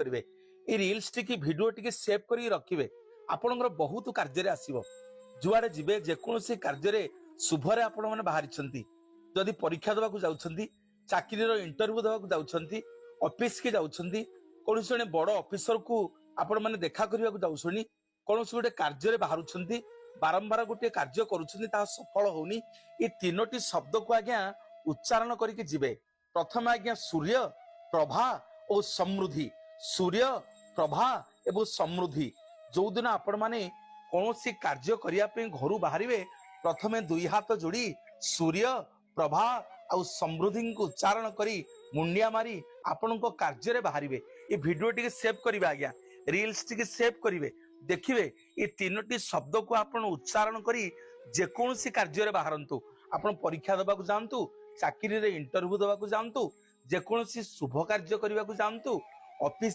करेंगे ये reels T video T save कर रखिए आपंकर बहुत कार्य आसो जुआड़े जीवे जेकोसी कार्य शुभरे आपण मैंने बाहरी जदि परीक्षा देवाक जाऊँगी चाकरी इंटरव्यू देवाक जाऊँगी ऑफिस की जाऊँगी कौन जड़े बड़ ऑफिसर को आपण मैंने देखा करने जाऊँ कौन गोटे कार्य बाहर बारंबार गोटे कार्य करुँच सफल होनी ये तीनोटी शब्द को आज्ञा उच्चारण करके जीवे प्रथम आज्ञा सूर्य प्रभा और समृद्धि सूर्य प्रभा एवं समृद्धि जो दिन आपण माने कौन कार्य करने घर बाहर प्रथमे दुई हाथ जोड़ी सूर्य प्रभा आ समृद्धि को उच्चारण करी मुंडिया मारी आपण कार्य बाहर ये भिडियो टी सेव करेंगे आज्ञा रिल्स टी सेव करेंगे देखिए ये तीनोटी शब्द को आपण उच्चारण करी जेकोसी कार्य बाहरतु आपण परीक्षा देवाक जातु चाकरी इंटरव्यू देवाक जातु जेकोसी शुभ कार्य करने जातु ऑफिस